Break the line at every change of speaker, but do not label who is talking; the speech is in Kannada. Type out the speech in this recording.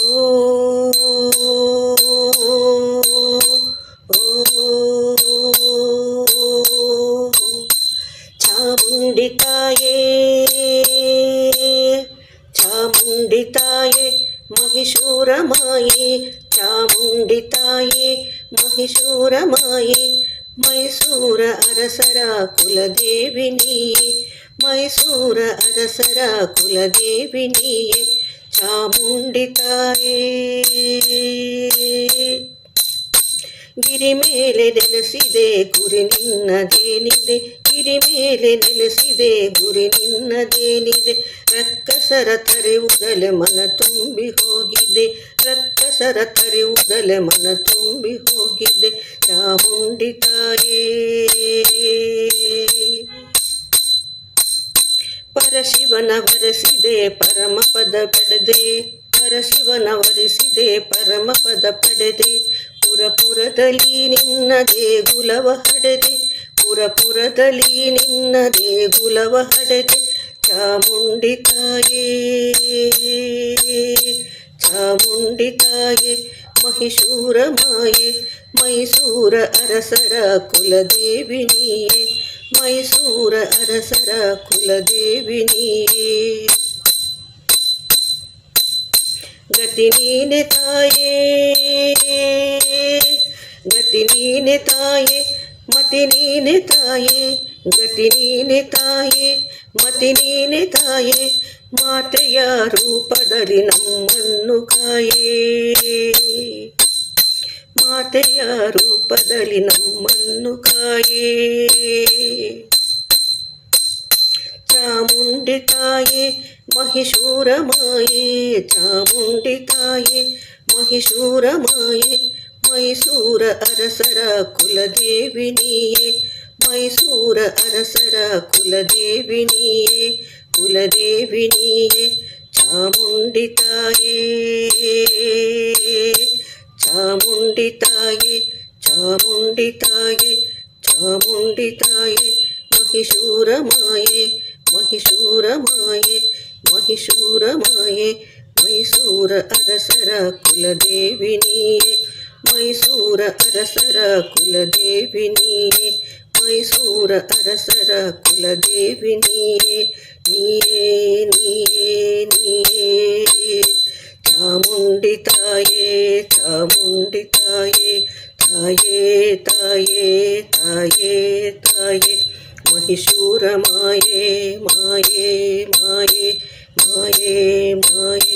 ಓ ಚಾಮುಂಡಿ ತಾಯೇ ಚಾಮುಂಡಿ ತಾಯೇ ಮಹಿಷೂರ ಮಾಯೆ ಚಾಮುಂಡಿ ತಾಯೇ ಮಹಿಷೂರ ಮಾಯೆ ಮೈಸೂರ ಅರಸರ ಕುಲದೇವಿ ನೀಯೇ ಮೈಸೂರ ಅರಸರ ಕುಲದೇವಿ ನೀಯೇ ಚಾಮುಂಡಿ ತಾಯೇ ಗಿರಿ ಮೇಲೆ ನೆಲೆಸಿದೆ ಗುರಿ ನಿನ್ನದೇನಿದೆ ಗಿರಿ ಮೇಲೆ ನೆಲೆಸಿದೆ ಗುರಿ ನಿನ್ನದೇನಿದೆ ರಕ್ಕಸರ ತರೆಯುವುದಲೆ ಮನ ತುಂಬಿ ಹೋಗಿದೆ ರಕ್ಕಸರ ತರೆಯುವುದಲೆ ಮನ ತುಂಬಿ ಹೋಗಿದೆ ಚಾಮುಂಡಿ ತಾಯೇ ಪರಶಿವನ ವರಿಸಿದೆ ಪರಮ ಪದ ಪಡೆದೆ ಪರಶಿವನ ವರಿಸಿದೆ ಪರಮ ಪದ ಪಡೆದೆ ಪುರಪುರದಲ್ಲಿ ನಿನ್ನ ದೇಗುಲವ ಹಡೆದೆ ಪುರಪುರದಲ್ಲಿ ನಿನ್ನ ದೇಗುಲವ ಹಡೆದೆ ಚಾಮುಂಡಿ ತಾಯೇ ಚಾಮುಂಡಿ ತಾಯೇ ಮಹಿಷೂರ ಮಾಯೆ ಮೈಸೂರ ಅರಸರ ಕುಲದೇವಿ ನೀಯೇ ಮೈಸೂರ ಅರಸರ ಕುಲದೇವಿ ನೀಯೇ ಗತಿ ನೀನೆ ತಾಯೇ ಗತಿ ನೀನೆ ತಾಯೇ ಮತಿ ನೀನೆ ತಾಯೇ ಗತಿ ನೀನೆ ತಾಯೇ ಮತಿ ನೀನೆ ತಾಯೇ ಮಾತೆಯ ರೂಪದಲ್ಲಿ ನಮ್ಮನ್ನು ಕಾಯೇ ಮಾತೆಯ ರೂಪದಲ್ಲಿ ನಮ್ಮನ್ನು ಕಾಯೇ ಚಾಮುಂಡಿ ತಾಯೇ ಮಹಿಷೂರ ಮಾಯೆ ಚಾಮುಂಡಿ ತಾಯೇ ಮಹಿಷೂರ ಮಾಯೆ ಮೈಸೂರ ಅರಸರ ಕುಲದೇವಿ ನೀಯೇ ಮೈಸೂರ ಅರಸರ ಕುಲದೇವಿ ನೀಯೇ ಕುಲದೇವಿ ನೀಯೇ ಚಾಮುಂಡಿ ತಾಯೇ ಚಾಮುಂಡಿ ತಾಯೇ ಚಾಮುಂಡಿ ತಾಯೇ ಚಾಮುಂಡಿ ತಾಯೇ ಮಹಿಷೂರ ಮಾಯೆ ಮಹಿಷೂರ ಮಾಯೆ ಮಹಿಷೂರ ಮಾಯೆ ಮೈಸೂರ ಅರಸರ ಕುಲದೇವಿ ನೀಯೇ ಮೈಸೂರ ಅರಸರ ಕುಲದೇವಿ ನೀಯೇ ಮೈಸೂರ ಅರಸರ ಕುಲದೇವಿ ನೀಯೇ ನೀಯೇ ನೀಯೇ ನೀಯೇ ಚಾಮುಂಡಿ ತಾಯೇ ಚಾಮುಂಡಿ ತಾಯೇ ತಾಯೇ ತಾಯೇ ತಾಯೇ ತಾಯೇ ಮಹಿಷೂರ ಮಾಯೆ ಮಾಯೆ ಮಾಯೆ ಮಾಯೆ ಮಾಯೆ